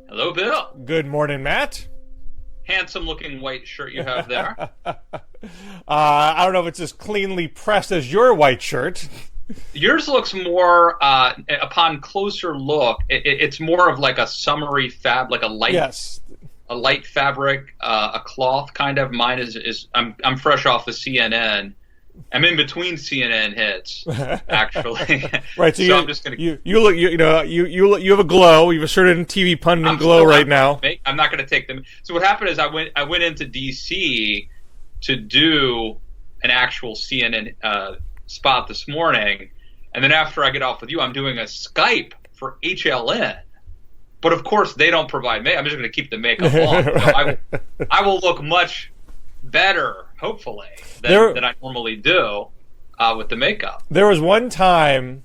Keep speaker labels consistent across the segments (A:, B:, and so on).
A: Hello, Bill.
B: Good morning, Matt.
A: Handsome-looking white shirt you have there.
B: I don't know if it's as cleanly pressed as your white shirt.
A: Yours looks more, upon closer look, it's more of like a summery like a light,
B: yes,
A: a light fabric, a cloth kind of. Mine is I'm fresh off the CNN. I'm in between CNN hits, actually.
B: Right. So,
A: I'm just gonna.
B: You look you have a glow. You have a certain TV pundit glow right now.
A: I'm not going to take them. So what happened is I went into DC to do an actual CNN spot this morning, and then after I get off with you, I'm doing a Skype for HLN. But of course, they don't provide makeup. I'm just going to keep the makeup on.
B: Right.
A: So I will look much better, hopefully, than I normally do with the makeup.
B: There was one time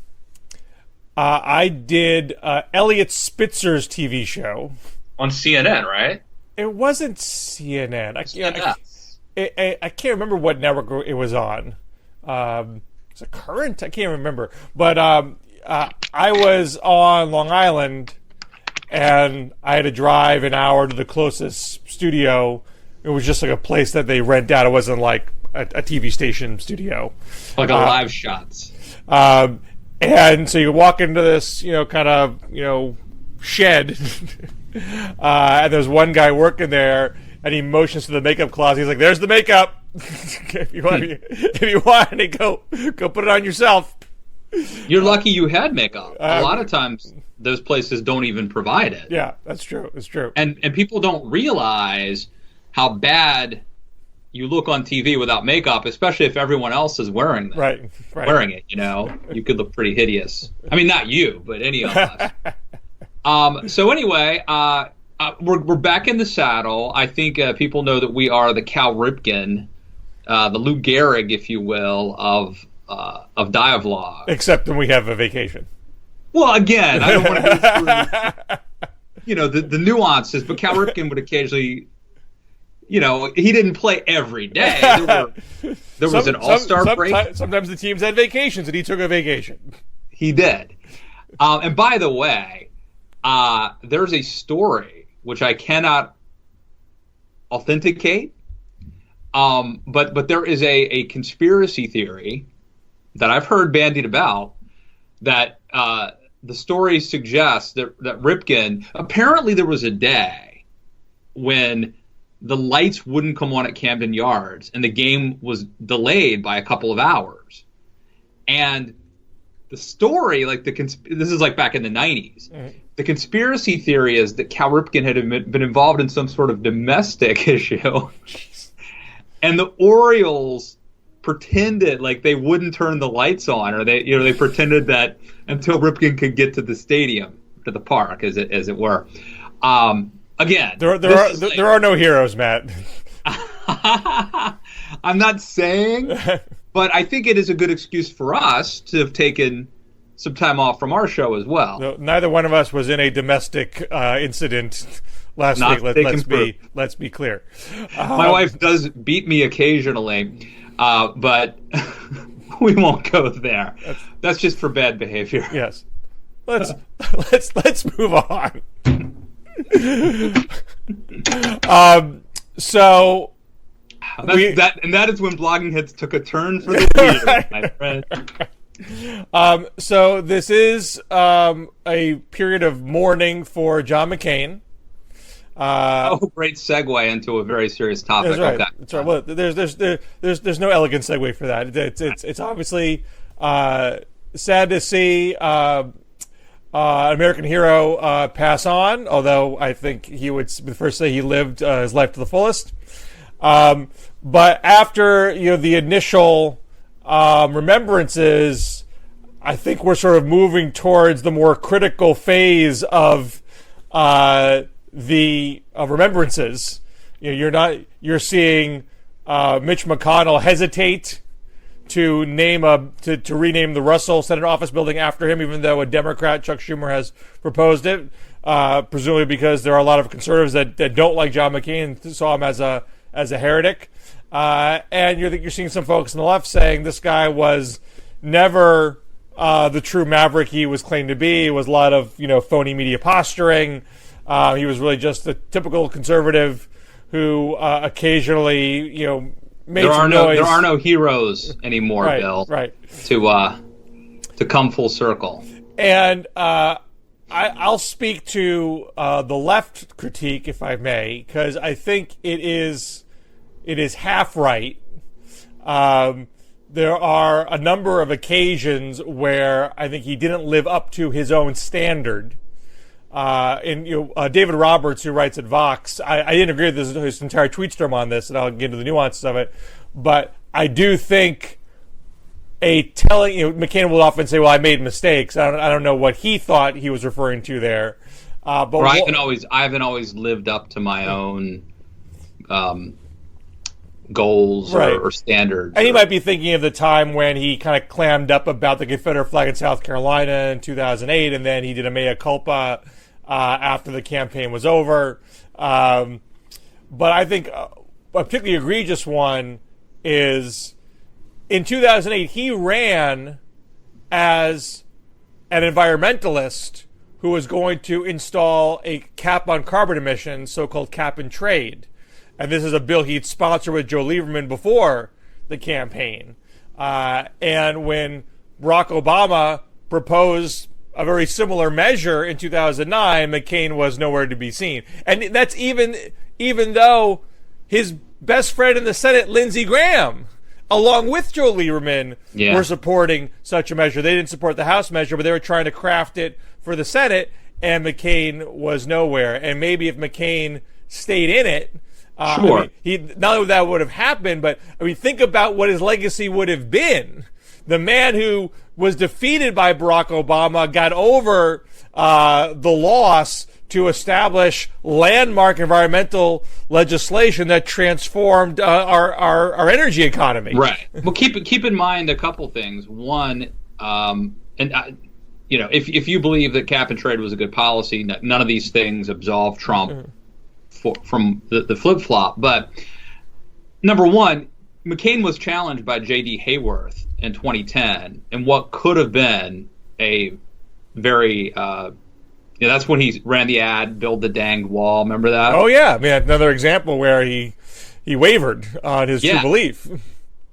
B: I did Elliot Spitzer's TV show
A: On CNN, right?
B: It wasn't CNN. I can't remember what network it was on. Is it Current? I can't remember. But I was on Long Island, and I had to drive an hour to the closest studio. It was just like a place that they rent out. It wasn't like a TV station studio.
A: Like a live shots.
B: And so you walk into this, kind of, shed. And there's one guy working there, and he motions to the makeup closet. He's like, "There's the makeup. if you want any, go put it on yourself."
A: You're lucky you had makeup. A lot of times, those places don't even provide it.
B: Yeah, that's true. It's true.
A: And people don't realize how bad you look on TV without makeup, especially if everyone else is wearing them.
B: Right.
A: Wearing it, you could look pretty hideous. I mean, not you, but any of us. So anyway, we're back in the saddle. I think people know that we are the Cal Ripken, the Lou Gehrig, if you will, of Dialogue.
B: Except when we have a vacation.
A: Well, again, I don't want to go through, the nuances, but Cal Ripken would occasionally. He didn't play every day. There was an all-star break.
B: Sometimes the teams had vacations, and he took a vacation.
A: He did. And by the way, there's a story which I cannot authenticate, but there is a conspiracy theory that I've heard bandied about that the story suggests that Ripken, apparently there was a day when the lights wouldn't come on at Camden Yards, and the game was delayed by a couple of hours. And the story, this is like back in the 90s. Mm-hmm. The conspiracy theory is that Cal Ripken had been involved in some sort of domestic issue, and the Orioles pretended like they wouldn't turn the lights on, or they pretended that until Ripken could get to the stadium, to the park, as it were. Again,
B: there are no heroes, Matt.
A: I'm not saying, but I think it is a good excuse for us to have taken some time off from our show as well.
B: No, neither one of us was in a domestic incident last week. Let's be clear.
A: My wife does beat me occasionally, but we won't go there. That's just for bad behavior.
B: Yes. Let's move on. So
A: that is when blogging heads took a turn for the weird, my friend.
B: So this is a period of mourning for John McCain.
A: Great segue into a very serious topic.
B: That's right.
A: Okay.
B: That's right. Well, there's no elegant segue for that. It's obviously sad to see an American hero pass on, although I think he would first say he lived his life to the fullest. But after the initial remembrances, I think we're sort of moving towards the more critical phase of the remembrances. You're seeing Mitch McConnell hesitate to rename the Russell Senate office building after him, even though a Democrat, Chuck Schumer, has proposed it, presumably because there are a lot of conservatives that don't like John McCain and saw him as a heretic. And you're seeing some folks on the left saying this guy was never the true maverick he was claimed to be. It was a lot of phony media posturing. He was really just a typical conservative who occasionally made some noise.
A: There are no heroes anymore,
B: right,
A: Bill.
B: Right.
A: To come full circle.
B: And I'll speak to the left critique, if I may, because I think it is half right. There are a number of occasions where I think he didn't live up to his own standard. David Roberts, who writes at Vox, I didn't agree with his entire tweet storm on this, and I'll get into the nuances of it. But I do think McCain will often say, "Well, I made mistakes." I don't know what he thought he was referring to there. But
A: I haven't always lived up to my own goals or standards.
B: And he might be thinking of the time when he kind of clammed up about the Confederate flag in South Carolina in 2008, and then he did a mea culpa after the campaign was over. But I think a particularly egregious one is in 2008, he ran as an environmentalist who was going to install a cap on carbon emissions, so-called cap and trade. And this is a bill he'd sponsored with Joe Lieberman before the campaign. And when Barack Obama proposed a very similar measure in 2009, McCain was nowhere to be seen. And that's even though his best friend in the Senate, Lindsey Graham, along with Joe Lieberman, were supporting such a measure. They didn't support the House measure, but they were trying to craft it for the Senate, and McCain was nowhere. And maybe if McCain stayed in it,
A: sure.
B: Not only that would have happened, but think about what his legacy would have been. The man who was defeated by Barack Obama got over the loss to establish landmark environmental legislation that transformed our energy economy.
A: Right. Well, keep in mind a couple things. One, if you believe that cap and trade was a good policy, none of these things absolve Trump from the flip-flop. But number one, McCain was challenged by J.D. Hayworth in 2010 in what could have been a very that's when he ran the ad, "Build the danged wall." Remember that?
B: Oh yeah, another example where he wavered on his true belief.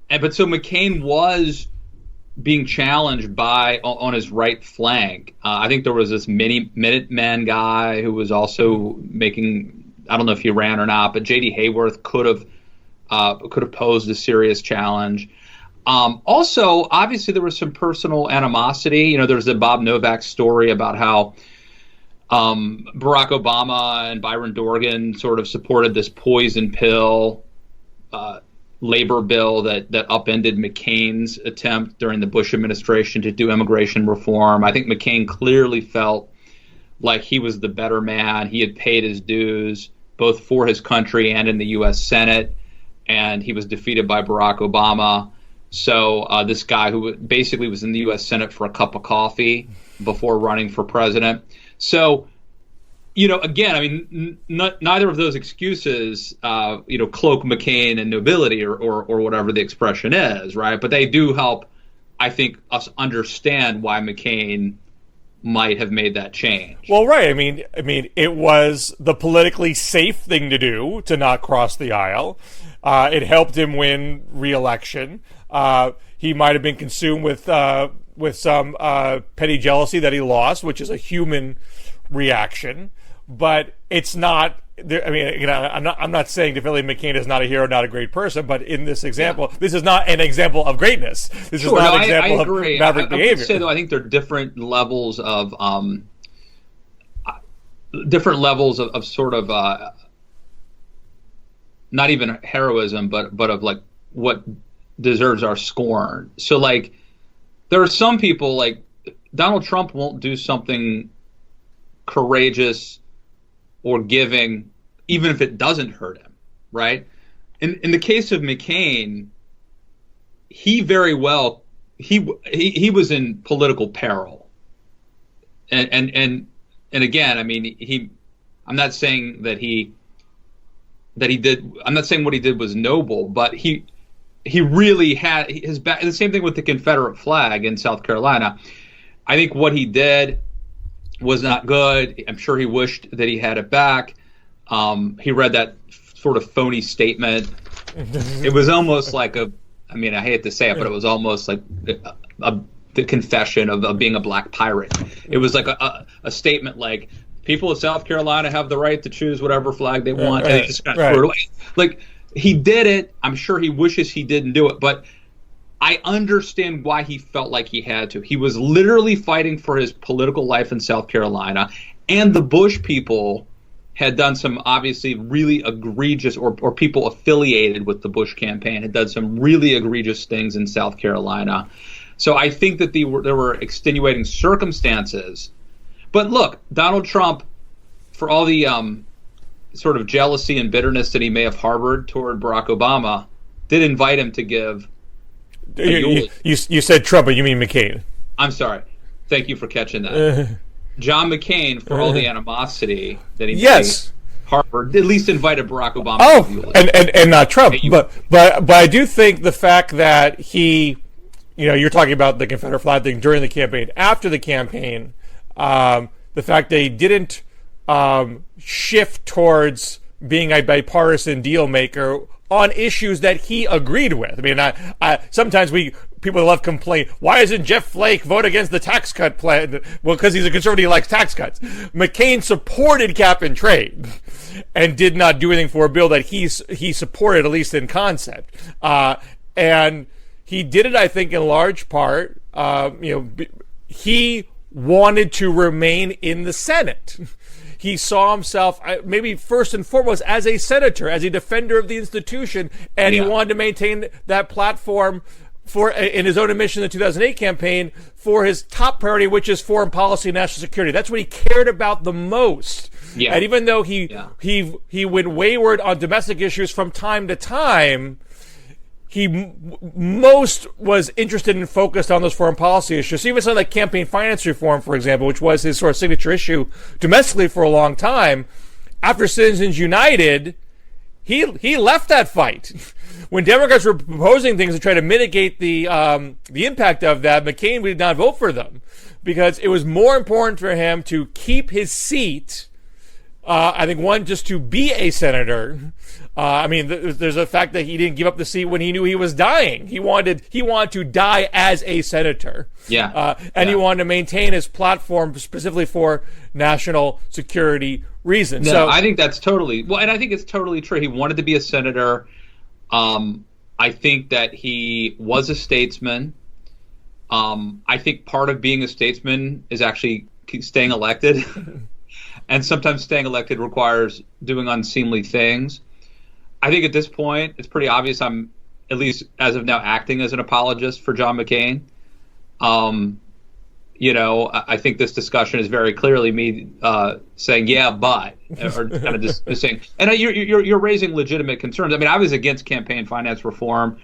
A: But so McCain was being challenged on his right flank. I think there was this Minuteman guy who was also making. I don't know if he ran or not, but J.D. Hayworth could have posed a serious challenge. Also, obviously, there was some personal animosity. There's the Bob Novak story about how Barack Obama and Byron Dorgan sort of supported this poison pill labor bill that upended McCain's attempt during the Bush administration to do immigration reform. I think McCain clearly felt like he was the better man. He had paid his dues both for his country and in the U.S. Senate, and he was defeated by Barack Obama. So this guy who basically was in the U.S. Senate for a cup of coffee before running for president. So, again, neither of those excuses, cloak McCain in nobility or whatever the expression is, right? But they do help, I think, us understand why McCain might have made that change. Well,
B: right. It was the politically safe thing to do to not cross the aisle. It helped him win re-election. He might have been consumed with some petty jealousy that he lost, which is a human reaction. But it's not. I'm not saying definitively McCain is not a hero, not a great person. But in this example, this is not an example of greatness. This is not an example of maverick behavior. I would say, though, I think there are different levels of sort of not even heroism, but of like what deserves our scorn. So like there are some people like Donald Trump won't do something courageous or giving, even if it doesn't hurt him, right? In the case of McCain, he very well he was in political peril, and again, I'm not saying that he did. I'm not saying what he did was noble, but he
A: he really had his back. The same thing with the Confederate flag in South Carolina. I think what he did was not good. I'm sure he wished that he had it back. He read that sort of phony statement. It was almost like I hate to say it, but it was almost like the confession of being a black pirate. It was like a statement like, people of South Carolina have the right to choose whatever flag they want. And he just kind of threw it away. Like, he did it. I'm sure he wishes he didn't do it, but I understand why he felt like he had to. He was literally fighting for his political life in South Carolina, and the Bush people had done some obviously really egregious, or people affiliated with the Bush campaign had done some really egregious things in South Carolina. So I think that there were extenuating circumstances. But look, Donald Trump, for all the sort of jealousy and bitterness that he may have harbored toward Barack Obama, did invite him to give
B: you said Trump, but you mean McCain.
A: I'm sorry. Thank you for catching that. John McCain, for all the animosity that he
B: yes.
A: harbored, at least invited Barack Obama.
B: Oh, and not Trump. But I do think the fact that he, you're talking about the Confederate flag thing during the campaign, after the campaign, the fact they didn't shift towards being a bipartisan deal maker on issues that he agreed with. I mean, I sometimes people love complain, why isn't Jeff Flake vote against the tax cut plan? Well, because he's a conservative, he likes tax cuts. McCain supported cap and trade and did not do anything for a bill that he supported, at least in concept. And he did it, I think, in large part, he wanted to remain in the Senate. He saw himself, maybe first and foremost, as a senator, as a defender of the institution, and he wanted to maintain that platform in his own admission in the 2008 campaign for his top priority, which is foreign policy and national security. That's what he cared about the most. Yeah. And even though he went wayward on domestic issues from time to time, he most was interested and focused on those foreign policy issues. So even something like campaign finance reform, for example, which was his sort of signature issue domestically for a long time, after Citizens United, he left that fight. When Democrats were proposing things to try to mitigate the impact of that, McCain did not vote for them because it was more important for him to keep his seat. I think one, just to be a senator. There's a fact that he didn't give up the seat when he knew he was dying. He wanted to die as a senator. He wanted to maintain his platform specifically for national security reasons.
A: No, I think that's totally and I think it's totally true. He wanted to be a senator. I think that he was a statesman. I think part of being a statesman is actually staying elected. And sometimes staying elected requires doing unseemly things. I think at this point, it's pretty obvious I'm, at least as of now, acting as an apologist for John McCain. I think this discussion is very clearly me saying, yeah, but, or kind of just saying, and you're raising legitimate concerns. I mean, I was against campaign finance reform.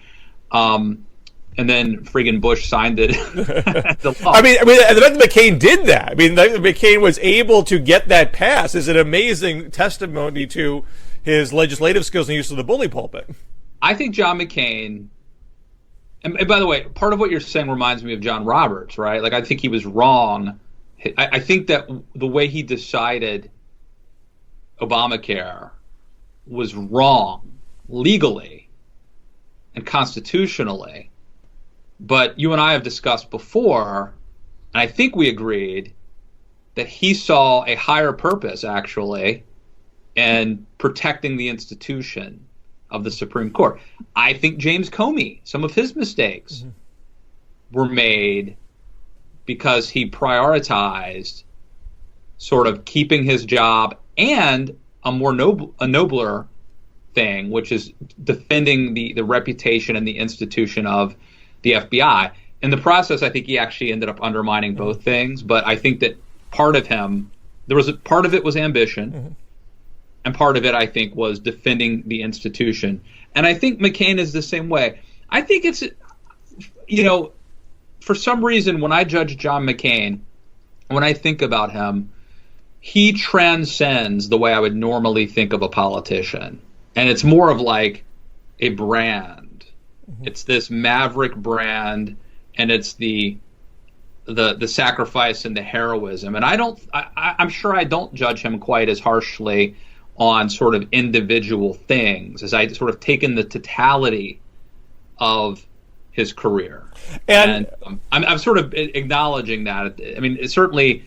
A: And then friggin' Bush signed it. The law.
B: And the fact that McCain did that. McCain was able to get that passed is an amazing testimony to his legislative skills and use of the bully pulpit.
A: I think John McCain, and by the way, part of what you're saying reminds me of John Roberts, right? Like, I think he was wrong. I think that the way he decided Obamacare was wrong legally and constitutionally. But you and I have discussed before, and I think we agreed, that he saw a higher purpose, actually, in protecting the institution of the Supreme Court. I think James Comey, some of his mistakes were made because he prioritized sort of keeping his job and a nobler thing, which is defending the reputation and the institution of the FBI. In the process, I think he actually ended up undermining both things, but I think that part of it was ambition, and part of it, I think, was defending the institution. And I think McCain is the same way. I think it's, for some reason, when I judge John McCain, when I think about him, he transcends the way I would normally think of a politician. And it's more of like a brand It's this maverick brand, and it's the sacrifice and the heroism. And I'm sure I don't judge him quite as harshly on sort of individual things, as I sort of taken the totality of his career. And I'm sort of acknowledging that. I mean, it's certainly,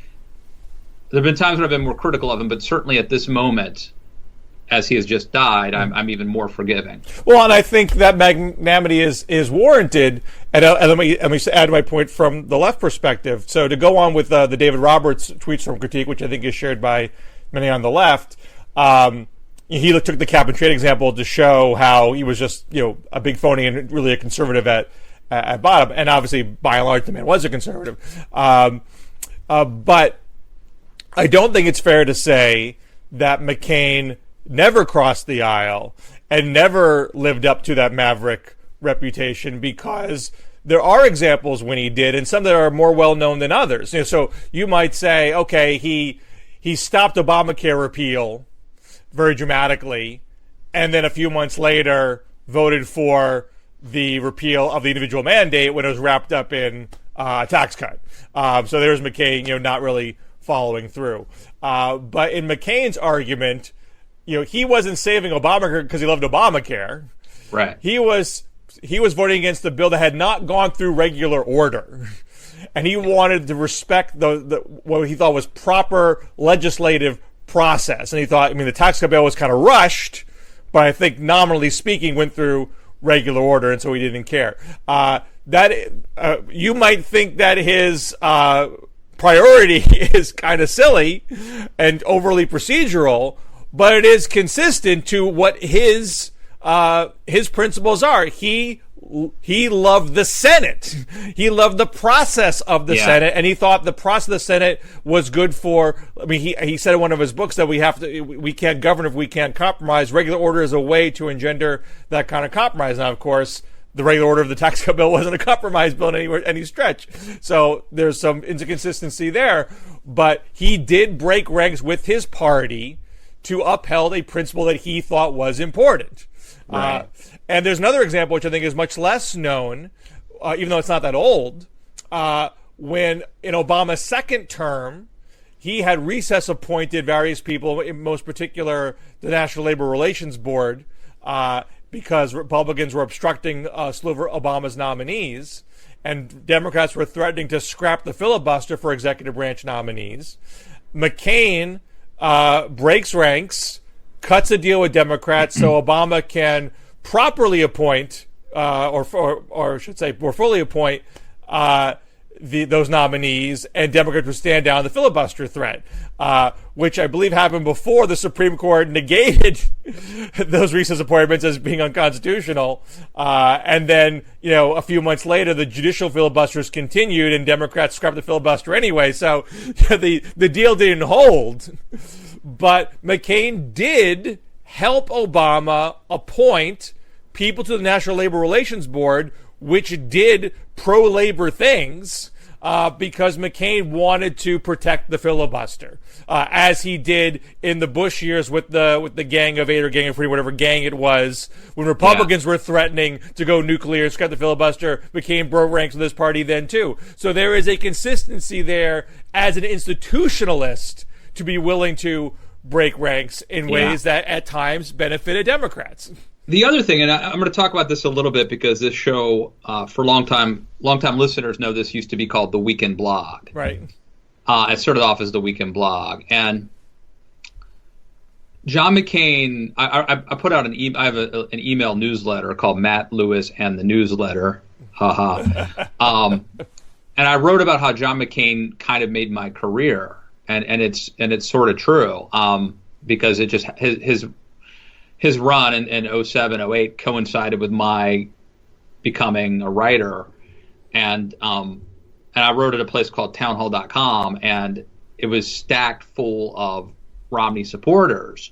A: there have been times when I've been more critical of him, but certainly at this moment, as he has just died, I'm even more forgiving.
B: Well, and I think that magnanimity is warranted. And let me add to my point from the left perspective. So to go on with the David Roberts tweets from Critique, which I think is shared by many on the left, he took the cap and trade example to show how he was just a big phony and really a conservative at bottom. And obviously, by and large, the man was a conservative. But I don't think it's fair to say that McCain never crossed the aisle and never lived up to that maverick reputation, because there are examples when he did, and some that are more well known than others. So you might say, okay, he stopped Obamacare repeal very dramatically, and then a few months later voted for the repeal of the individual mandate when it was wrapped up in a tax cut. So there's McCain, not really following through. But in McCain's argument, he wasn't saving Obamacare because he loved Obamacare.
A: Right.
B: He was voting against the bill that had not gone through regular order, and he wanted to respect the what he thought was proper legislative process. And he thought, the tax cut bill was kind of rushed, but I think nominally speaking went through regular order, and so he didn't care. You might think that his priority is kind of silly and overly procedural, but it is consistent to what his principles are. He loved the Senate. He loved the process of the Senate, and he thought the process of the Senate was good for. He said in one of his books that we can't govern if we can't compromise. Regular order is a way to engender that kind of compromise. Now, of course, the regular order of the tax cut bill wasn't a compromise bill in any stretch. So there's some inconsistency there. But he did break ranks with his party to uphold a principle that he thought was important.
A: Right.
B: And there's another example which I think is much less known, even though it's not that old. When in Obama's second term, he had recess appointed various people, in most particular the National Labor Relations Board, because Republicans were obstructing a slew of Obama's nominees, and Democrats were threatening to scrap the filibuster for executive branch nominees. McCain breaks ranks, cuts a deal with Democrats so Obama can properly appoint, or I should say more fully appoint, those nominees, and Democrats would stand down the filibuster threat, which I believe happened before the Supreme Court negated those recess appointments as being unconstitutional. And then, a few months later, the judicial filibusters continued, and Democrats scrapped the filibuster anyway. So the deal didn't hold. But McCain did help Obama appoint people to the National Labor Relations Board, which did pro-labor things, because McCain wanted to protect the filibuster, as he did in the Bush years with the Gang of Eight or Gang of Three, whatever gang it was, when Republicans were threatening to go nuclear, scrap the filibuster. McCain broke ranks with his party then too. So there is a consistency there as an institutionalist to be willing to break ranks in ways that at times benefited Democrats.
A: The other thing, and I'm going to talk about this a little bit because this show, for longtime listeners know this used to be called the Weekend Blog.
B: Right.
A: It started off as the Weekend Blog, and John McCain. I put out I have an email newsletter called Matt Lewis and the Newsletter. And I wrote about how John McCain kind of made my career, and it's sort of true, because it just his run in 07, 08 coincided with my becoming a writer. And I wrote at a place called townhall.com, and it was stacked full of Romney supporters.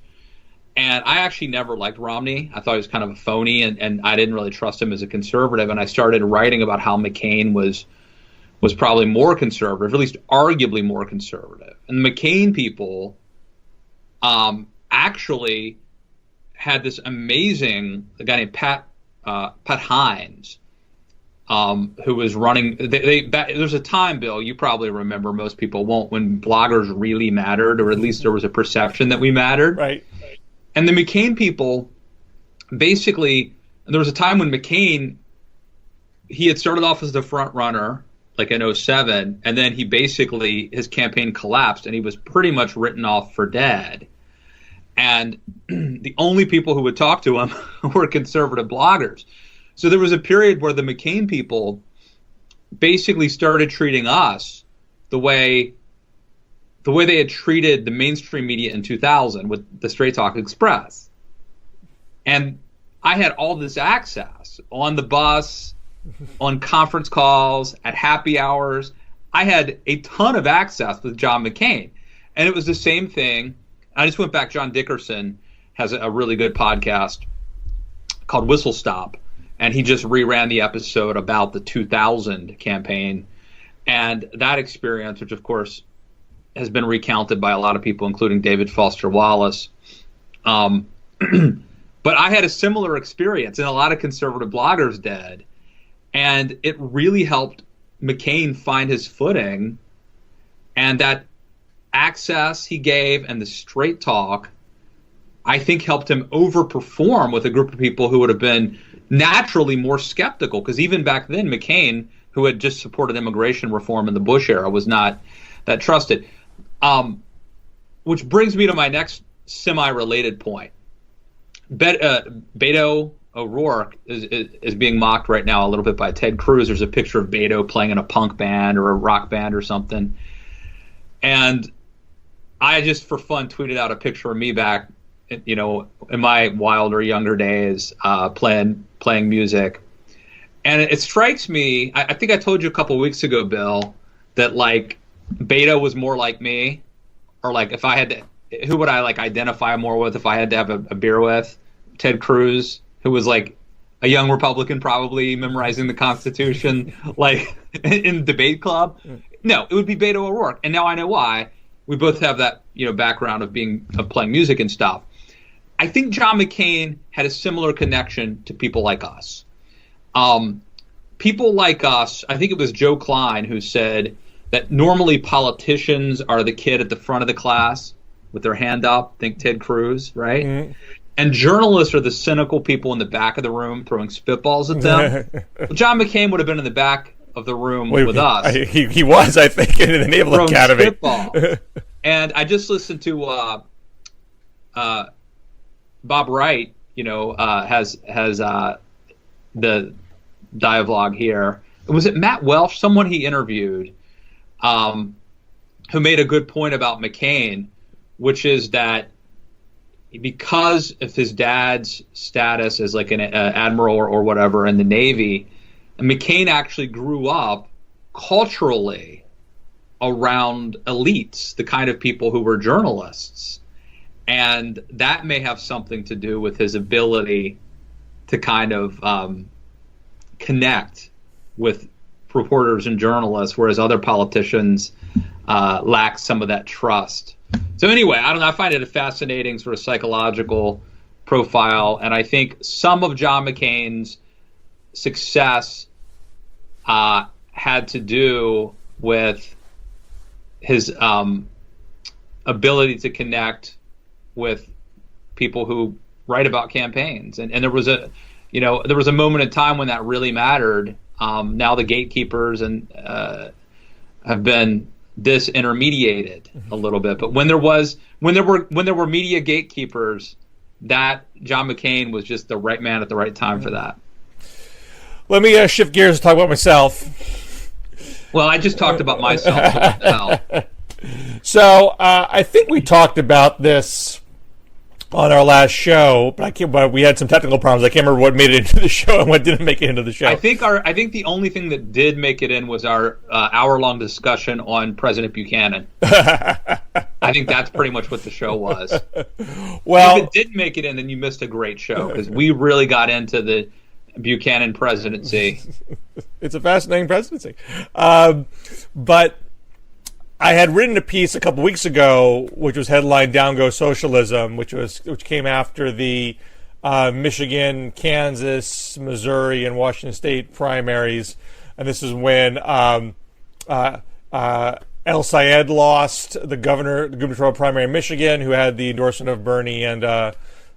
A: And I actually never liked Romney. I thought he was kind of a phony, and I didn't really trust him as a conservative. And I started writing about how McCain was probably more conservative, at least arguably more conservative. And the McCain people actually had this amazing, a guy named Pat Pat Hines, who was running. There's a time, Bill, you probably remember, most people won't, when bloggers really mattered, or at least there was a perception that we mattered.
B: Right.
A: And the McCain people, basically, there was a time when McCain, he had started off as the front runner, like in 2007, and then his campaign collapsed, and he was pretty much written off for dead. And the only people who would talk to him were conservative bloggers. So there was a period where the McCain people basically started treating us the way they had treated the mainstream media in 2000 with the Straight Talk Express. And I had all this access on the bus, on conference calls, at happy hours. I had a ton of access with John McCain. And it was the same thing. I just went back. John Dickerson has a really good podcast called Whistle Stop. And he just reran the episode about the 2000 campaign. And that experience, which of course has been recounted by a lot of people, including David Foster Wallace. But I had a similar experience, and a lot of conservative bloggers did. And it really helped McCain find his footing, and that access he gave and the straight talk, I think, helped him overperform with a group of people who would have been naturally more skeptical. Because even back then, McCain, who had just supported immigration reform in the Bush era, was not that trusted. Which brings me to my next semi-related point. Beto O'Rourke is being mocked right now a little bit by Ted Cruz. There's a picture of Beto playing in a punk band or a rock band or something. And I just, for fun, tweeted out a picture of me back, in my wilder, younger days, playing music. And it strikes me, I think I told you a couple of weeks ago, Bill, that like Beto was more like me, or like if I had to, who would I like identify more with if I had to have a beer with? Ted Cruz, who was like a young Republican, probably memorizing the Constitution, like in debate club. No, it would be Beto O'Rourke. And now I know why. We both have that, background of playing music and stuff. I think John McCain had a similar connection to people like us. People like us, I think it was Joe Klein who said that normally politicians are the kid at the front of the class with their hand up. Think Ted Cruz, right? Mm-hmm. And journalists are the cynical people in the back of the room throwing spitballs at them. Well, John McCain would have been in the back of the room with us.
B: He was, I think, in the Naval Academy.
A: Spitball. And I just listened to Bob Wright, has the dialogue here. Was it Matt Welch, someone he interviewed, who made a good point about McCain, which is that because of his dad's status as like an admiral or whatever in the Navy, McCain actually grew up culturally around elites, the kind of people who were journalists. And that may have something to do with his ability to kind of connect with reporters and journalists, whereas other politicians lack some of that trust. So anyway, I find it a fascinating sort of psychological profile, and I think some of John McCain's success had to do with his ability to connect with people who write about campaigns, and there was a moment in time when that really mattered. Now the gatekeepers have been disintermediated a little bit, but when there were media gatekeepers, that John McCain was just the right man at the right time for that.
B: Let me shift gears and talk about myself.
A: Well, I just talked about myself. So what the hell?
B: So I think we talked about this on our last show, but we had some technical problems. I can't remember what made it into the show and what didn't make it into the show.
A: I think the only thing that did make it in was our hour-long discussion on President Buchanan. I think that's pretty much what the show was.
B: Well,
A: if it didn't make it in, then you missed a great show, because we really got into the Buchanan presidency.
B: It's a fascinating presidency. But I had written a piece a couple weeks ago, which was headlined "Down Goes Socialism," which came after the Michigan, Kansas, Missouri, and Washington State primaries. And this is when El Sayed lost the gubernatorial primary in Michigan, who had the endorsement of Bernie and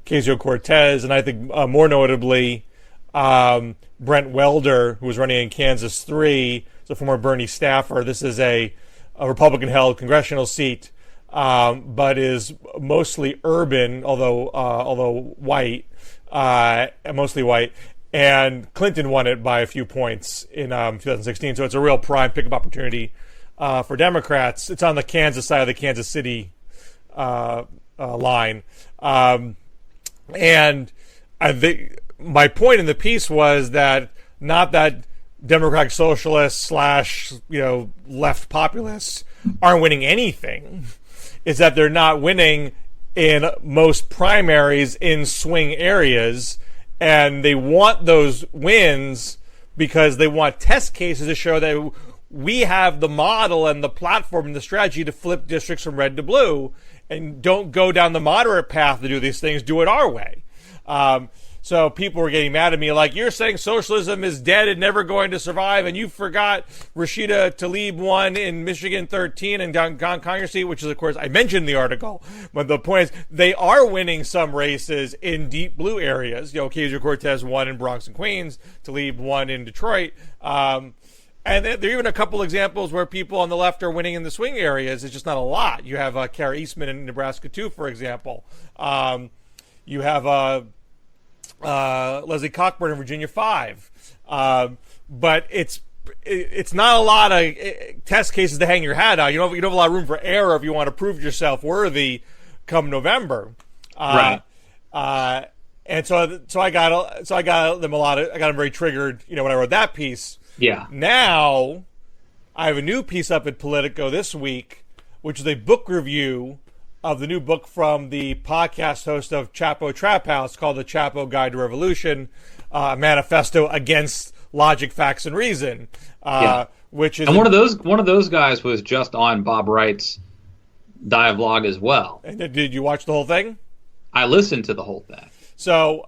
B: Ocasio-Cortez. And I think more notably, Brent Welder, who was running in Kansas 3, is a former Bernie staffer. This is a Republican-held congressional seat, but is mostly urban, although white, mostly white. And Clinton won it by a few points in 2016, so it's a real prime pickup opportunity for Democrats. It's on the Kansas side of the Kansas City line, and I think my point in the piece was that not that Democratic socialists / left populists aren't winning anything, is that they're not winning in most primaries in swing areas, and they want those wins because they want test cases to show that we have the model and the platform and the strategy to flip districts from red to blue, and don't go down the moderate path to do these things, do it our way. So people were getting mad at me, like, you're saying socialism is dead and never going to survive, and you forgot Rashida Tlaib won in Michigan 13 and Don Congress seat, which is, of course, I mentioned in the article. But the point is, they are winning some races in deep blue areas. Ocasio-Cortez won in Bronx and Queens, Tlaib won in Detroit. And there are even a couple examples where people on the left are winning in the swing areas. It's just not a lot. You have Kara Eastman in Nebraska, too, for example. You have Leslie Cockburn in Virginia 5. But it's not a lot of test cases to hang your hat on. You don't have a lot of room for error if you want to prove yourself worthy come November.
A: Right.
B: And so I got them I got them very triggered, when I wrote that piece.
A: Yeah.
B: Now I have a new piece up at Politico this week, which is a book review of the new book from the podcast host of Chapo Trap House called The Chapo Guide to Revolution, a manifesto against logic, facts, and reason. Which is
A: one of those guys was just on Bob Wright's dialogue as well.
B: And did you watch the whole thing?
A: I listened to the whole thing.
B: So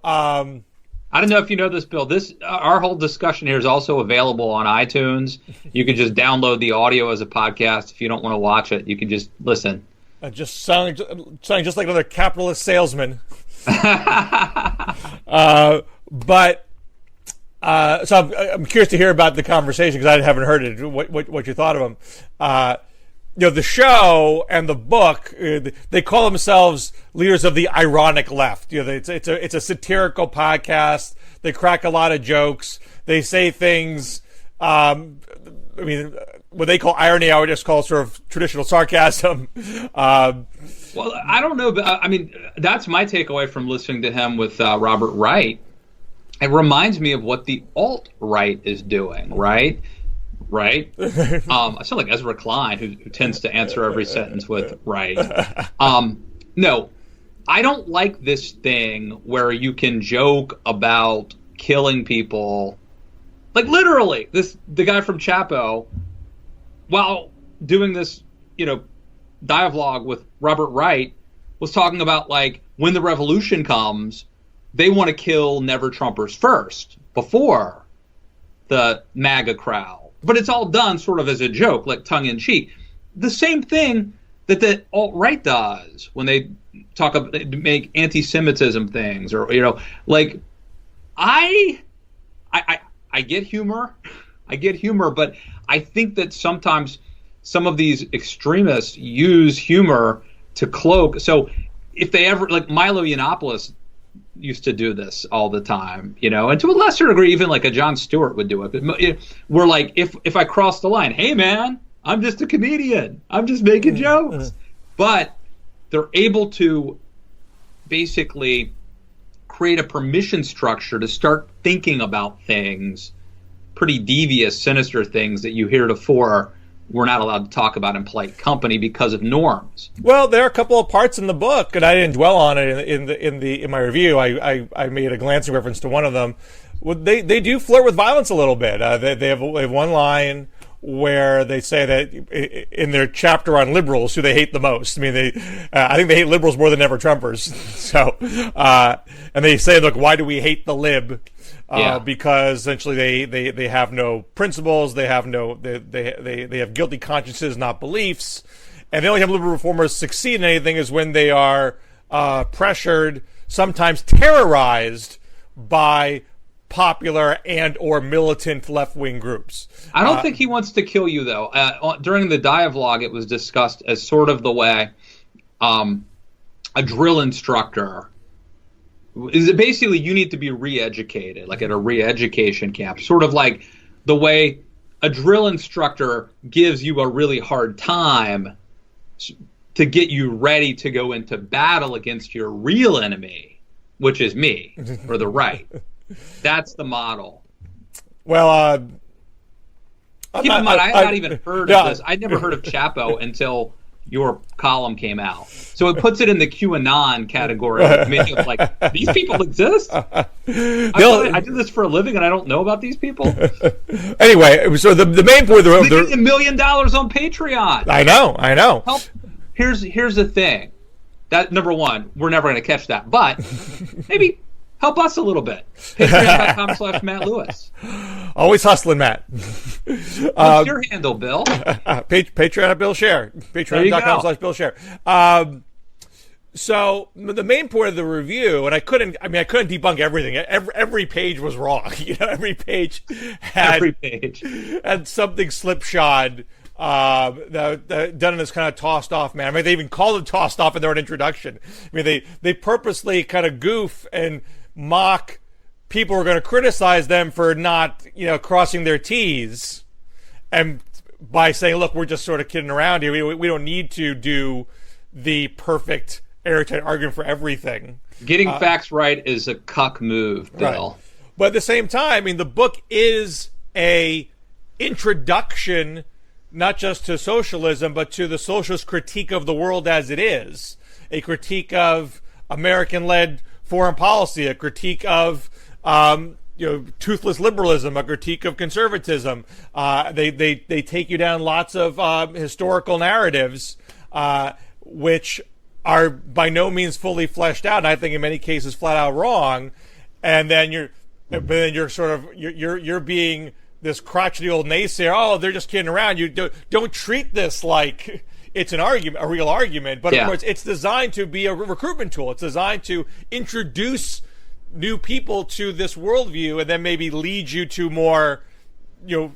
A: I don't know if you know this, Bill. Our whole discussion here is also available on iTunes. You can just download the audio as a podcast. If you don't want to watch it, you can just listen.
B: Just sounding just like another capitalist salesman. So I'm curious to hear about the conversation because I haven't heard it. What you thought of them? The show and the book, they call themselves leaders of the ironic left. It's a satirical podcast. They crack a lot of jokes. They say things. What they call irony, I would just call sort of traditional sarcasm.
A: Well, I don't know, but that's my takeaway from listening to him with Robert Wright. It reminds me of what the alt-right is doing, right? Right? I sound like Ezra Klein, who tends to answer every sentence with right. No, I don't like this thing where you can joke about killing people. Like literally, the guy from Chapo, while doing this, dialogue with Robert Wright, was talking about like when the revolution comes, they want to kill never Trumpers first before the MAGA crowd. But it's all done sort of as a joke, like tongue in cheek. The same thing that the alt-right does when they make anti-Semitism things, or like I get humor. I get humor, but I think that sometimes some of these extremists use humor to cloak. So if they ever, like Milo Yiannopoulos used to do this all the time, and to a lesser degree, even like a Jon Stewart would do it. But we're like, if I cross the line, hey man, I'm just a comedian. I'm just making jokes. But they're able to basically create a permission structure to start thinking about things, pretty devious, sinister things that you heretofore were not allowed to talk about in polite company because of norms.
B: Well, there are a couple of parts in the book, and I didn't dwell on it in my review. I made a glancing reference to one of them. Well, they do flirt with violence a little bit. They have one line where they say that in their chapter on liberals, who they hate the most. I mean, I think they hate liberals more than ever Trumpers. So, and they say, look, why do we hate the lib? Because essentially they have no principles, they have guilty consciences, not beliefs, and the only time liberal reformers succeed in anything is when they are pressured, sometimes terrorized by popular and or militant left-wing groups.
A: I don't think he wants to kill you, though. During the dialogue, it was discussed as sort of the way a drill instructor is it basically you need to be re-educated, like at a re-education camp, sort of like the way a drill instructor gives you a really hard time to get you ready to go into battle against your real enemy, which is me, or the right. That's the model.
B: Well,
A: keep in mind, I had not even heard of this. I'd never heard of Chapo until your column came out. So it puts it in the QAnon category of me. Of like, these people exist? I do this for a living and I don't know about these people?
B: Anyway, so the main point...
A: They're getting $1 million on Patreon.
B: I know.
A: Here's the thing. That, number one, we're never going to catch that. But maybe... help us a little bit. Patreon.com/Matt Lewis.
B: Always hustling, Matt.
A: What's your handle, Bill?
B: Patreon at Bill Scher. Patreon.com/Bill Scher. So the main point of the review, and I couldn't debunk everything. Every page was wrong. Every page had something slipshod. Done in this kind of tossed off manner. I mean, they even called it tossed off in their own introduction. I mean, they purposely kind of goof and mock people who are going to criticize them for not, crossing their T's, and by saying, look, we're just sort of kidding around here. We don't need to do the perfect airtight argument for everything.
A: Getting facts right is a cuck move, Bill.
B: Right. But at the same time, I mean, the book is a introduction not just to socialism, but to the socialist critique of the world as it is, a critique of American-led foreign policy, a critique of toothless liberalism, a critique of conservatism. They take you down lots of historical narratives, which are by no means fully fleshed out, and I think in many cases flat out wrong. And then you're being this crotchety old naysayer. Oh, they're just kidding around. You don't treat this like it's an argument, a real argument. But of course, it's designed to be a recruitment tool. It's designed to introduce new people to this worldview, and then maybe lead you to more,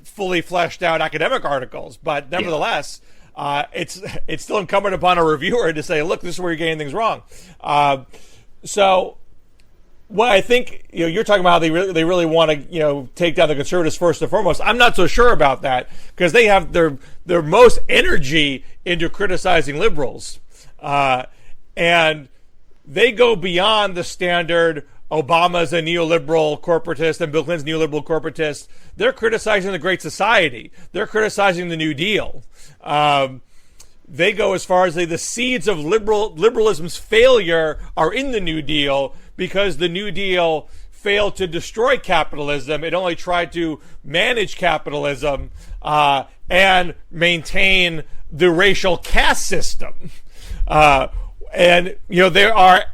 B: fully fleshed out academic articles. But nevertheless, it's still incumbent upon a reviewer to say, look, this is where you're getting things wrong. So. Well, I think you're talking about how they really want to take down the conservatives first and foremost. I'm not so sure about that, because they have their most energy into criticizing liberals, and they go beyond the standard. Obama's a neoliberal corporatist and Bill Clinton's neoliberal corporatist. They're criticizing the Great Society. They're criticizing the New Deal. They go as far as the seeds of liberalism's failure are in the New Deal, because the New Deal failed to destroy capitalism. It only tried to manage capitalism and maintain the racial caste system. And there are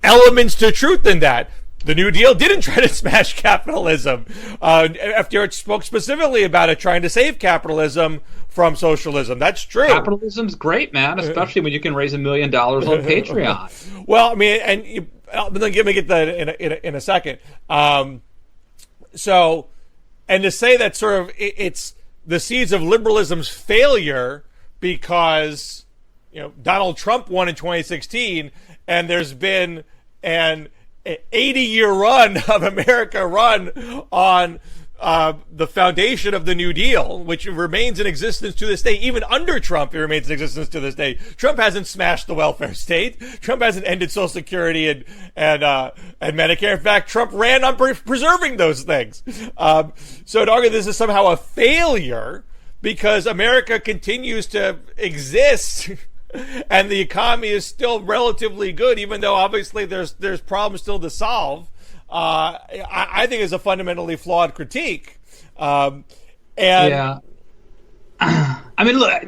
B: elements to truth in that. The New Deal didn't try to smash capitalism. FDR spoke specifically about it, trying to save capitalism from socialism. That's true.
A: Capitalism's great, man, especially when you can raise $1 million on Patreon.
B: Well, I mean, and let me get that in a second. So, and to say that sort of it's the seeds of liberalism's failure because Donald Trump won in 2016, and there's been an 80-year run of America run on the foundation of the New Deal, which remains in existence to this day. Even under Trump, it remains in existence to this day. Trump hasn't smashed the welfare state. Trump hasn't ended Social Security and Medicare. In fact, Trump ran on preserving those things. So to argue this is somehow a failure because America continues to exist and the economy is still relatively good, even though obviously there's problems still to solve, I think is a fundamentally flawed critique. And
A: I mean, look,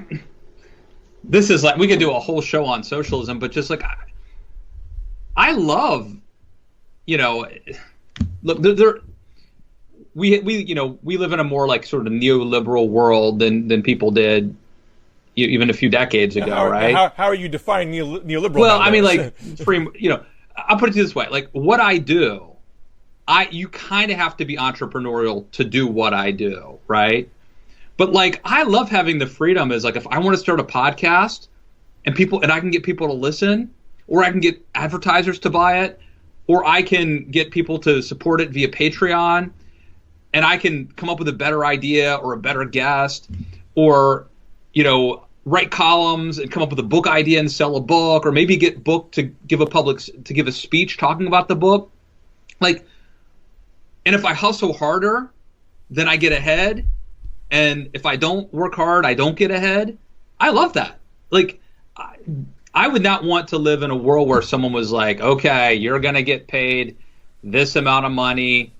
A: this is like, we could do a whole show on socialism, but just like, I love, you know, look, we live in a more like sort of neoliberal world than people did even a few decades ago, right?
B: How are you defining neoliberal?
A: Well, I mean, like, I'll put it this way: like, what I do, you kind of have to be entrepreneurial to do what I do, right? But like, I love having the freedom. Is like, if I want to start a podcast, and I can get people to listen, or I can get advertisers to buy it, or I can get people to support it via Patreon, and I can come up with a better idea or a better guest, or, you know, write columns and come up with a book idea and sell a book, or maybe get booked to give a speech talking about the book. Like, and if I hustle harder, then I get ahead. And if I don't work hard, I don't get ahead. I love that. Like, I would not want to live in a world where someone was like, okay, you're going to get paid this amount of money.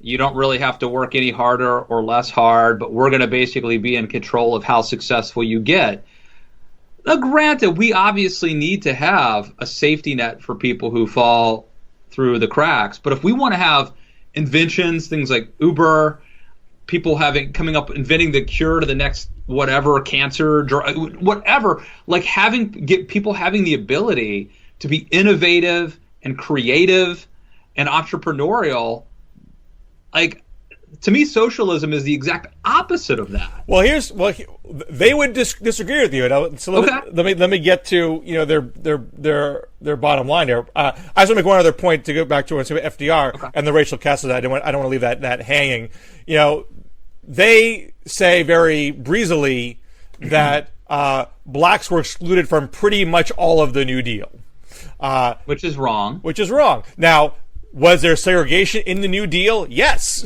A: You don't really have to work any harder or less hard, but we're going to basically be in control of how successful you get. Now, granted, we obviously need to have a safety net for people who fall through the cracks. But if we want to have inventions, things like Uber, people coming up, inventing the cure to the next whatever, cancer, whatever, like get people having the ability to be innovative and creative and entrepreneurial, like, to me, socialism is the exact opposite of that.
B: Well, they would disagree with you. So let me get to, you know, their bottom line here. I just want to make one other point to go back to FDR and the racial caste. I don't want to leave that hanging. You know, they say very breezily that blacks were excluded from pretty much all of the New Deal,
A: which is wrong.
B: Now, was there segregation in the New Deal? Yes.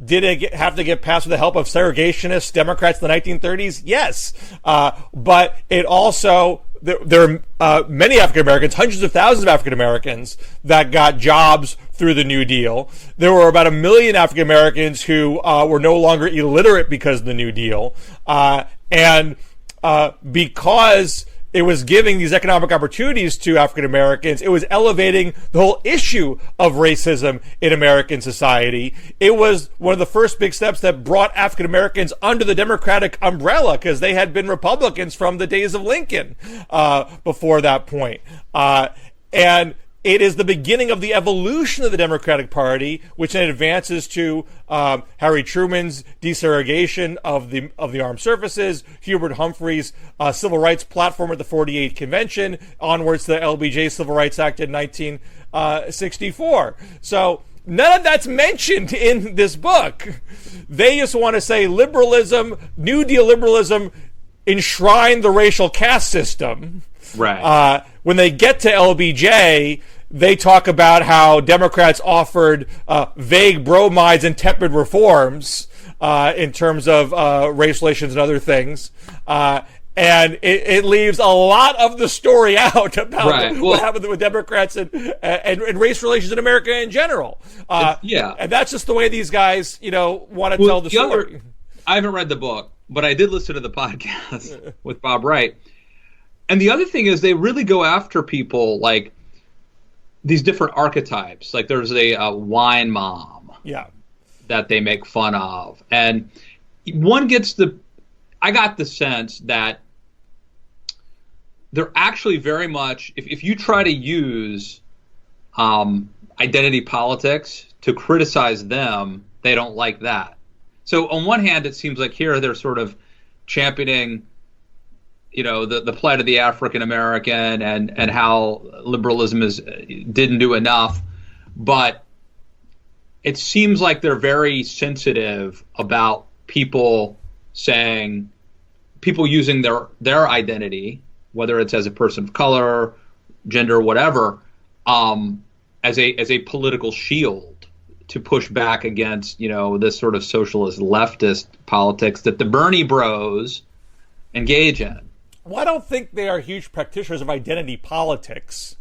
B: Did it have to get passed with the help of segregationist Democrats in the 1930s? Yes. But it also, there are many African Americans, hundreds of thousands of African Americans that got jobs through the New Deal. There were about 1 million African Americans who were no longer illiterate because of the New Deal. And because it was giving these economic opportunities to African Americans, it was elevating the whole issue of racism in American society. It was one of the first big steps that brought African Americans under the Democratic umbrella, because they had been Republicans from the days of Lincoln before that point. And it is the beginning of the evolution of the Democratic Party, which then advances to Harry Truman's desegregation of the armed services, Hubert Humphrey's civil rights platform at the 48 Convention, onwards to the LBJ Civil Rights Act in 1964. So none of that's mentioned in this book. They just want to say liberalism, New Deal liberalism, enshrine the racial caste system.
A: Right.
B: When they get to LBJ, they talk about how Democrats offered vague bromides and tepid reforms in terms of race relations and other things. And it leaves a lot of the story out about what happened with Democrats and race relations in America in general. And that's just the way these guys, you know, want to tell the story.
A: I haven't read the book, but I did listen to the podcast with Bob Wright. And the other thing is, they really go after people like these different archetypes. Like, there's a wine mom that they make fun of. And I got the sense that they're actually very much, if you try to use identity politics to criticize them, they don't like that. So on one hand, it seems like here they're sort of championing, you know, the plight of the African American and how liberalism didn't do enough, but it seems like they're very sensitive about people using their identity, whether it's as a person of color, gender, whatever, as a political shield to push back against, you know, this sort of socialist leftist politics that the Bernie bros engage in.
B: Well, I don't think they are huge practitioners of identity politics.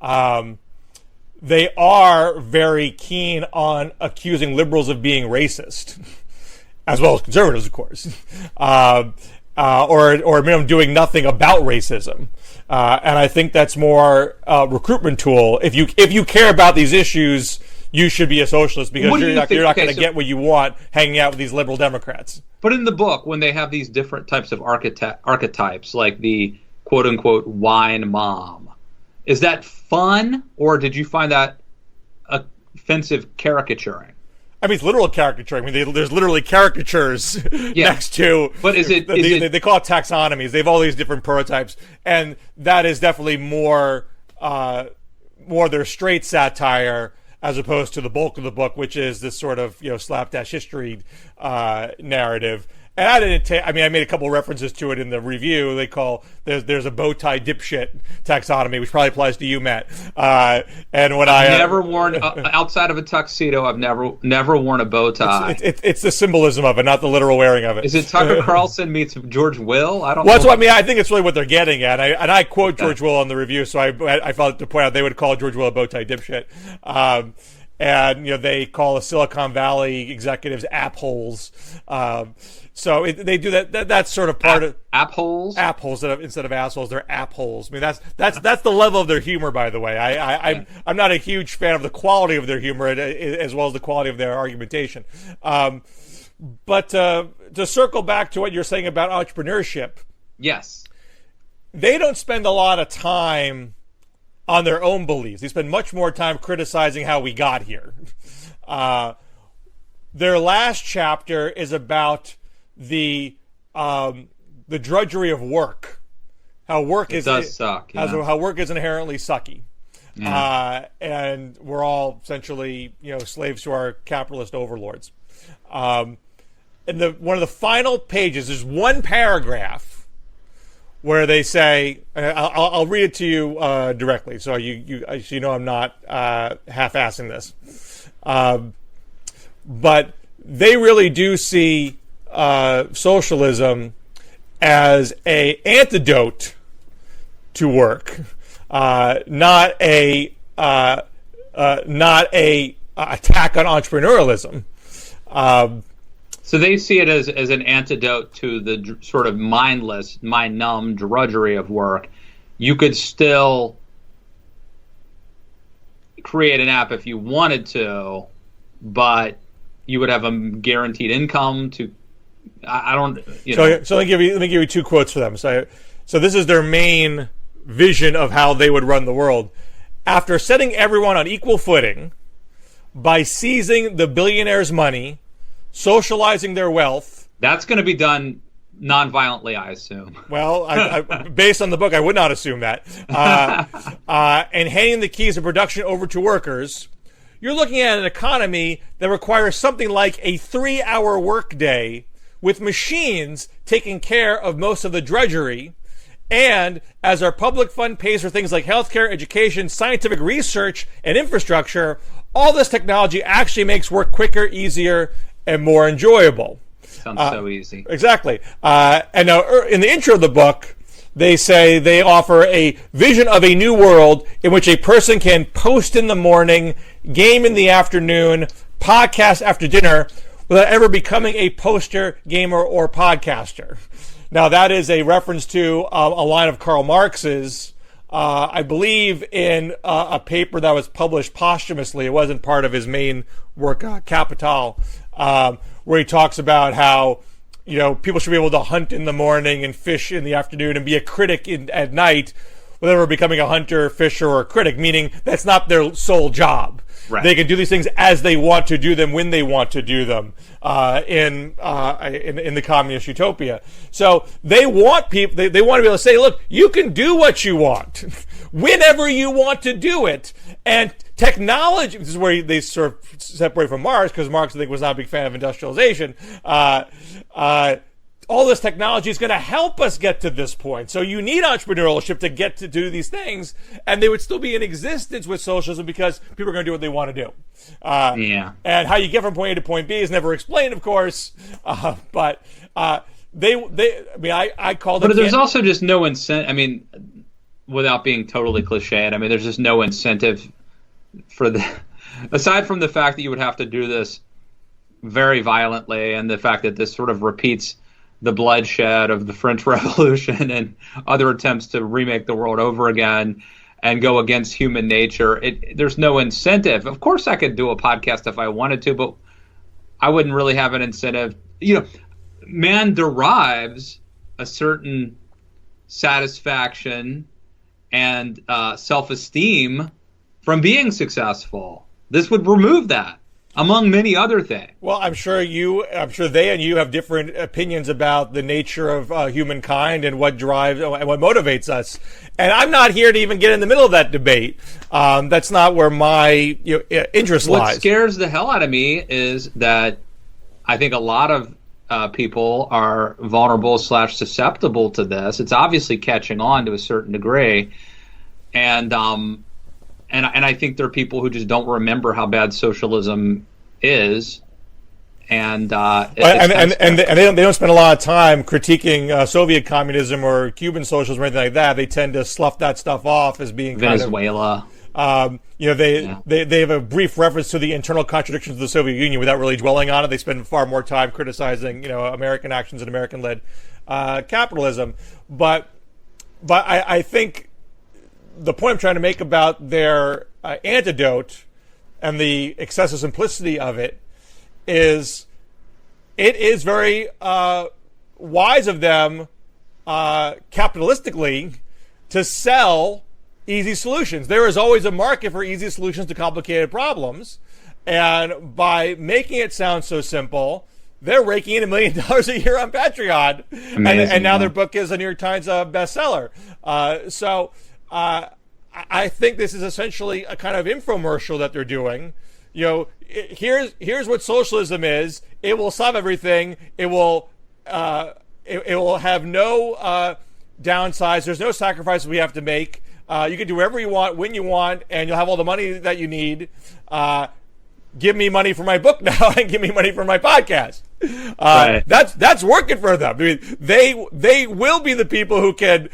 B: They are very keen on accusing liberals of being racist. as well as conservatives, of course, or minimum doing nothing about racism. And I think that's more a recruitment tool. If you care about these issues, you should be a socialist because you're not going to get what you want hanging out with these liberal Democrats.
A: But in the book, when they have these different types of archetypes, like the quote-unquote wine mom, is that fun, or did you find that offensive caricaturing?
B: I mean, it's literal caricaturing. I mean, there's literally caricatures next to.
A: But
B: they call it taxonomies. They have all these different prototypes, and that is definitely more their straight satire as opposed to the bulk of the book, which is this sort of slapdash history narrative. And I made a couple of references to it in the review. They call there's a bow tie dipshit taxonomy, which probably applies to you, Matt. And when I've
A: never worn outside of a tuxedo, I've never worn a bow tie.
B: It's the symbolism of it, not the literal wearing of it.
A: Is it Tucker Carlson meets George Will? I don't.
B: Well, know. I think it's really what they're getting at. I quote George Will on the review, so I felt to point out they would call George Will a bow tie dipshit. And they call the Silicon Valley executives appholes. So they do that. That's sort of part of
A: appholes.
B: Appholes instead of assholes, they're appholes. I mean, that's the level of their humor. By the way, I'm not a huge fan of the quality of their humor as well as the quality of their argumentation. But to circle back to what you're saying about entrepreneurship,
A: yes,
B: they don't spend a lot of time on their own beliefs. They spend much more time criticizing how we got here. Their last chapter is about the drudgery of work. How work
A: does suck.
B: How work is inherently sucky. Yeah. And we're all essentially slaves to our capitalist overlords. And one of the final pages, there's one paragraph where they say, I'll read it to you directly, so you know I'm not half-assing this. But they really do see socialism as a antidote to work, not a attack on entrepreneurialism.
A: So they see it as an antidote to the sort of mindless, mind-numb drudgery of work. You could still create an app if you wanted to, but you would have a guaranteed income to. I don't.
B: So let me give you two quotes for them. So this is their main vision of how they would run the world. After setting everyone on equal footing by seizing the billionaires' money, socializing their wealth.
A: That's going to be done non-violently, I assume.
B: Well, I based on the book, I would not assume that. And handing the keys of production over to workers, you're looking at an economy that requires something like a 3-hour workday with machines taking care of most of the drudgery. And as our public fund pays for things like healthcare, education, scientific research, and infrastructure, all this technology actually makes work quicker, easier, and more enjoyable.
A: Sounds so easy.
B: Exactly. And now in the intro of the book, they say they offer a vision of a new world in which a person can post in the morning, game in the afternoon, podcast after dinner, without ever becoming a poster, gamer, or podcaster. Now, that is a reference to a line of Karl Marx's, I believe, in a paper that was published posthumously. It wasn't part of his main work, Capital, where he talks about how people should be able to hunt in the morning and fish in the afternoon and be a critic at night without ever becoming a hunter, fisher, or critic, meaning that's not their sole job. Right. They can do these things as they want to do them, when they want to do them, in the communist utopia. So they want people. They want to be able to say, "Look, you can do what you want, whenever you want to do it." And technology. This is where they sort of separate from Marx, because Marx, I think, was not a big fan of industrialization. All this technology is going to help us get to this point. So you need entrepreneurship to get to do these things, and they would still be in existence with socialism because people are going to do what they want to do. And how you get from point A to point B is never explained, of course. But I call them.
A: But there's also just no incentive. I mean, without being totally cliched, I mean, there's just no incentive for the, aside from the fact that you would have to do this very violently, and the fact that this sort of repeats the bloodshed of the French Revolution and other attempts to remake the world over again and go against human nature. There's no incentive. Of course, I could do a podcast if I wanted to, but I wouldn't really have an incentive. Man derives a certain satisfaction and self-esteem from being successful. This would remove that, among many other things.
B: Well, I'm sure they and you have different opinions about the nature of humankind and what drives and what motivates us. And I'm not here to even get in the middle of that debate. That's not where my interest lies.
A: What scares the hell out of me is that I think a lot of people are vulnerable / susceptible to this. It's obviously catching on to a certain degree, and I think there are people who just don't remember how bad socialism is, and they
B: don't spend a lot of time critiquing Soviet communism or Cuban socialism or anything like that. They tend to slough that stuff off as being
A: Venezuela.
B: They have a brief reference to the internal contradictions of the Soviet Union without really dwelling on it. They spend far more time criticizing, American actions and American-led capitalism. But I think the point I'm trying to make about their antidote and the excessive simplicity of it is very wise of them capitalistically to sell easy solutions. There is always a market for easy solutions to complicated problems. And by making it sound so simple, they're raking in $1 million a year on Patreon. And now their book is a New York Times bestseller. So I think this is essentially a kind of infomercial that they're doing. Here's what socialism is. It will solve everything. It will have no downsides. There's no sacrifices we have to make. You can do whatever you want, when you want, and you'll have all the money that you need. Give me money for my book now, and give me money for my podcast.
A: Right.
B: That's working for them. I mean, they will be the people who can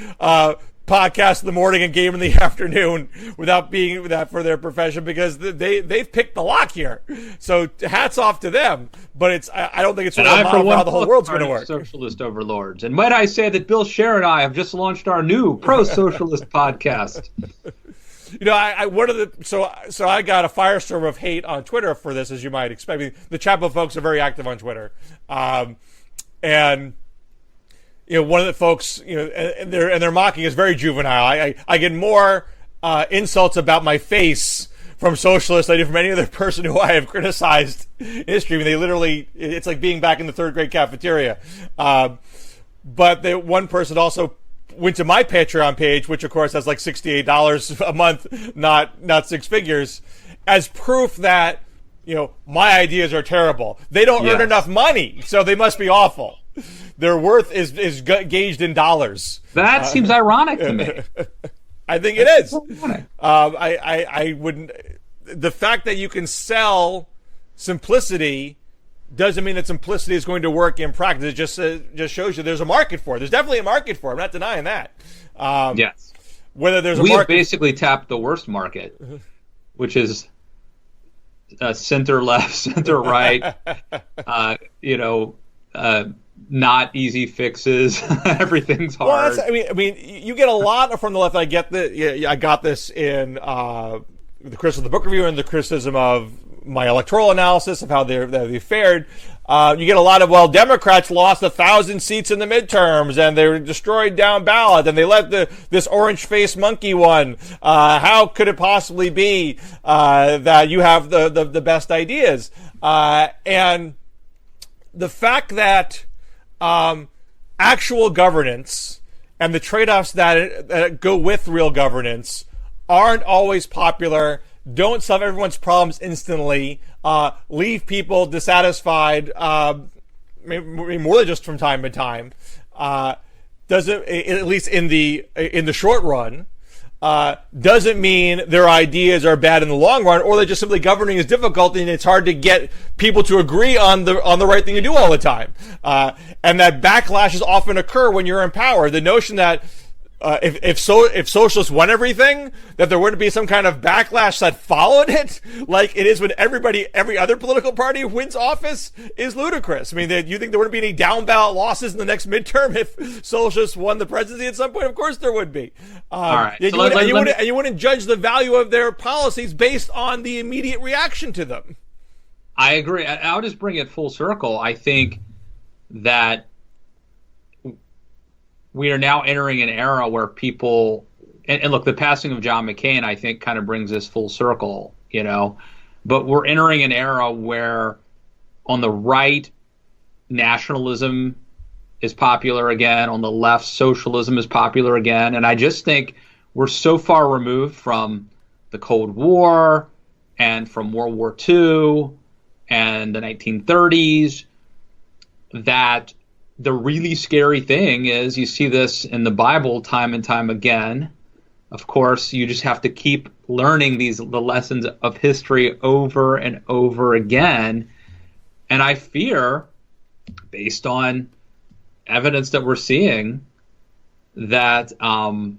B: podcast in the morning and game in the afternoon without being that for their profession, because they've picked the lock here. So hats off to them. But I don't think it's really a model for how the whole world's going to work.
A: Socialist overlords. And might I say that Bill Scher and I have just launched our new pro-socialist podcast.
B: So I got a firestorm of hate on Twitter for this, as you might expect. I mean, the Chapo folks are very active on Twitter, and one of the folks, and they're mocking is very juvenile. I get more insults about my face from socialists than I do from any other person who I have criticized in history. I mean, they literally, it's like being back in the third grade cafeteria. But one person also went to my Patreon page, which of course has like $68 a month, not six figures, as proof that my ideas are terrible. They don't earn enough money, so they must be awful. Their worth is gauged in dollars.
A: That seems ironic to me.
B: I think it is. I wouldn't. The fact that you can sell simplicity doesn't mean that simplicity is going to work in practice. It just shows you there's a market for it. There's definitely a market for it. I'm not denying that.
A: Yes.
B: Whether there's
A: we have basically tapped the worst market, which is center left, center right. Not easy fixes. Everything's hard.
B: Well, I mean, you get a lot from the left. I get I got this in the criticism of the book review and the criticism of my electoral analysis of how they fared. You get a lot of, Democrats lost 1,000 seats in the midterms and they were destroyed down ballot and they let this orange-faced monkey won. How could it possibly be that you have the best ideas? And the fact that actual governance and the trade-offs that go with real governance aren't always popular, don't solve everyone's problems instantly, leave people dissatisfied, maybe more than just from time to time, doesn't, at least in the short run, doesn't mean their ideas are bad in the long run, or that just simply governing is difficult and it's hard to get people to agree on the right thing to do all the time. And that backlashes often occur when you're in power. The notion that if socialists won everything, that there wouldn't be some kind of backlash that followed it, like it is when every other political party wins office, is ludicrous. I mean, you think there wouldn't be any down ballot losses in the next midterm if socialists won the presidency at some point? Of course there would be.
A: All right.
B: You wouldn't judge the value of their policies based on the immediate reaction to them.
A: I agree. I'll just bring it full circle. I think that we are now entering an era where people, and look, the passing of John McCain, I think, kind of brings this full circle, but we're entering an era where on the right, nationalism is popular again. On the left, socialism is popular again. And I just think we're so far removed from the Cold War and from World War II and the 1930s that the really scary thing is you see this in the Bible time and time again. Of course, you just have to keep learning the lessons of history over and over again. And I fear, based on evidence that we're seeing, that that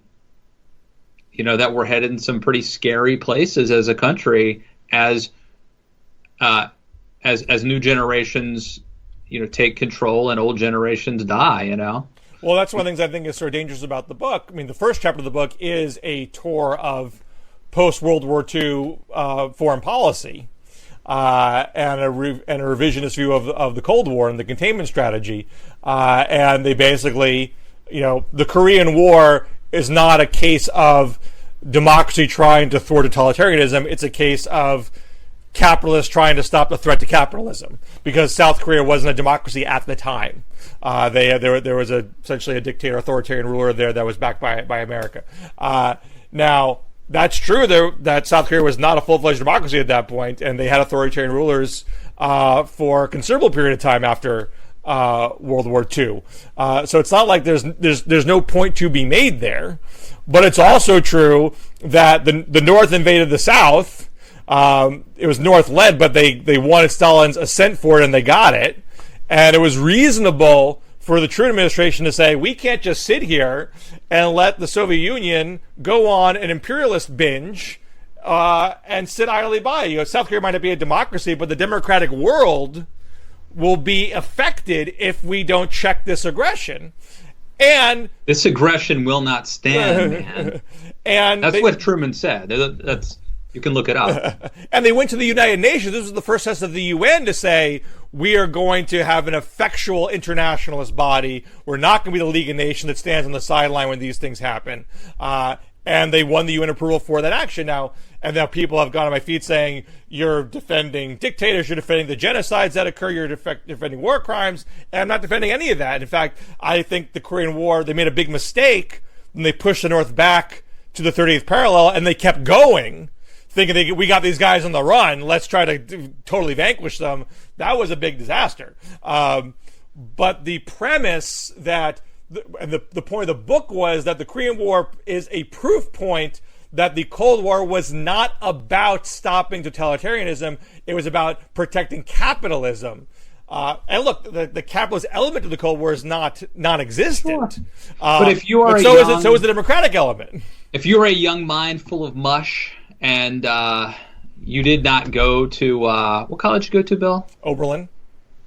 A: we're headed in some pretty scary places as a country as new generations take control and old generations die,
B: Well, that's one of the things I think is so dangerous about the book. I mean, the first chapter of the book is a tour of post-World War II foreign policy and a revisionist view of the Cold War and the containment strategy. And they basically, the Korean War is not a case of democracy trying to thwart totalitarianism. It's a case of capitalists trying to stop the threat to capitalism, because South Korea wasn't a democracy at the time. There was essentially a dictator, authoritarian ruler there that was backed by America. Now, that's true that South Korea was not a full-fledged democracy at that point, and they had authoritarian rulers for a considerable period of time after World War II. So it's not like there's no point to be made there, but it's also true that the North invaded the South. It was North-led, but they wanted Stalin's assent for it, and they got it. And it was reasonable for the Truman administration to say, we can't just sit here and let the Soviet Union go on an imperialist binge and sit idly by. South Korea might not be a democracy, but the democratic world will be affected if we don't check this aggression. And
A: this aggression will not stand, man. And that's what Truman said. You can look it up.
B: And they went to the United Nations. This was the first test of the UN to say, we are going to have an effectual internationalist body. We're not going to be the League of Nations that stands on the sideline when these things happen. And they won the UN approval for that action. Now people have gone on my feet saying, you're defending dictators, you're defending the genocides that occur, you're defending war crimes. And I'm not defending any of that. In fact, I think the Korean War, they made a big mistake when they pushed the North back to the 30th parallel, and they kept going, thinking we got these guys on the run, let's try to totally vanquish them. That was a big disaster. But the premise that, the point of the book was that the Korean War is a proof point that the Cold War was not about stopping totalitarianism. It was about protecting capitalism. And look, the capitalist element of the Cold War is not non-existent. Sure.
A: But if you are
B: so is the democratic element.
A: If you're a young mind full of mush, and you did not go to what college did you go to, Bill?
B: Oberlin.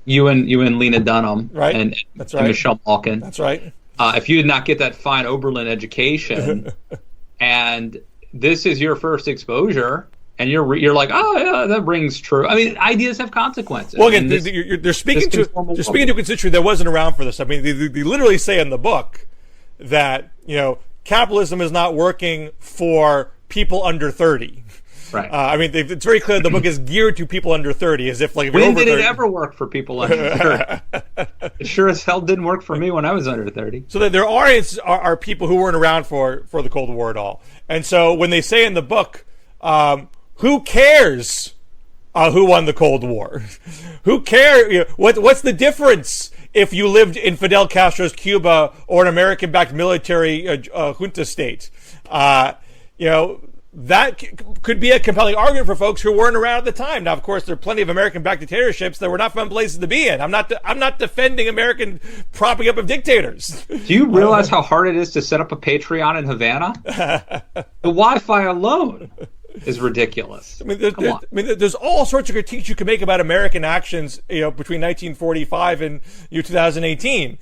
A: You and Lena Dunham,
B: right?
A: And
B: that's right.
A: And Michelle Malkin.
B: That's right.
A: If you did not get that fine Oberlin education, and this is your first exposure, and you're like, oh yeah, that rings true. I mean, ideas have consequences.
B: Well, again, they're speaking to a constituency that wasn't around for this. I mean, they literally say in the book that capitalism is not working for people under 30.
A: Right.
B: I mean, it's very clear the book is geared to people under 30, as if like if
A: when did it ever work for people under 30? It sure as hell didn't work for me when I was under 30.
B: So that their audience are people who weren't around for the Cold War at all. And so when they say in the book, who cares who won the Cold War? Who cares? What's the difference if you lived in Fidel Castro's Cuba or an American-backed military junta state? that could be a compelling argument for folks who weren't around at the time. Now, of course, there are plenty of American-backed dictatorships that were not fun places to be in. I'm not defending American propping up of dictators.
A: Do you realize how hard it is to set up a Patreon in Havana? The Wi-Fi alone is ridiculous.
B: I mean, there's all sorts of critiques you can make about American actions, between 1945 and 2018.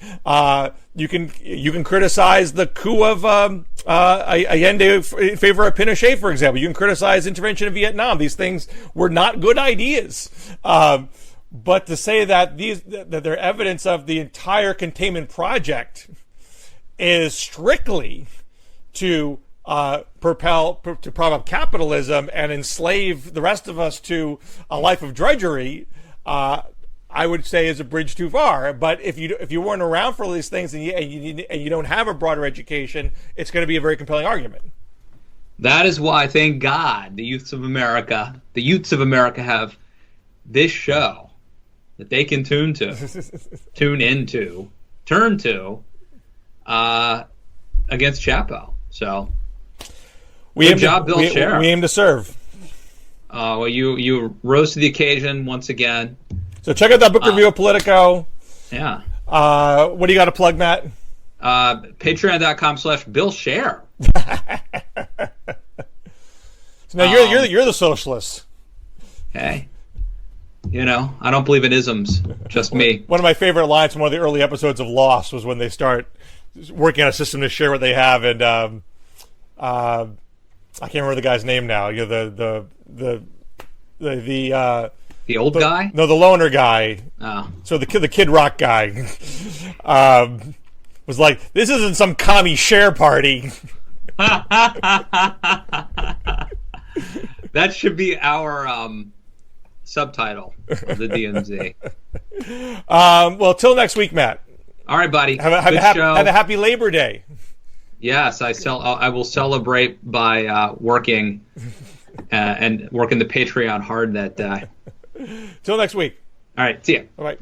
B: You can criticize the coup of Allende in favor of Pinochet, for example. You can criticize intervention in Vietnam. These things were not good ideas. But to say that that they're evidence of the entire containment project is strictly to prop up capitalism and enslave the rest of us to a life of drudgery, I would say is a bridge too far. But if you weren't around for all these things and you don't have a broader education, it's going to be a very compelling argument.
A: That is why, thank God, the youths of America have this show that they can turn to against Chapo. So. Good job, Bill Scher.
B: We aim to serve.
A: Well, you rose to the occasion once again.
B: So check out that book review of Politico.
A: Yeah.
B: What do you got to plug, Matt?
A: Patreon.com/Bill Scher.
B: So now you're the socialist.
A: Hey. I don't believe in isms. Just me.
B: One of my favorite lines from one of the early episodes of Lost was when they start working on a system to share what they have, and I can't remember the guy's name now. The
A: old guy?
B: No, the loner guy.
A: Oh.
B: So the Kid Rock guy was like, "This isn't some commie share party."
A: That should be our subtitle of the DMZ.
B: Well, till next week, Matt.
A: All right, buddy.
B: Have a happy Labor Day.
A: Yes, I will celebrate by working and working the Patreon hard that day.
B: Till next week.
A: All right, see ya.
B: Bye-bye.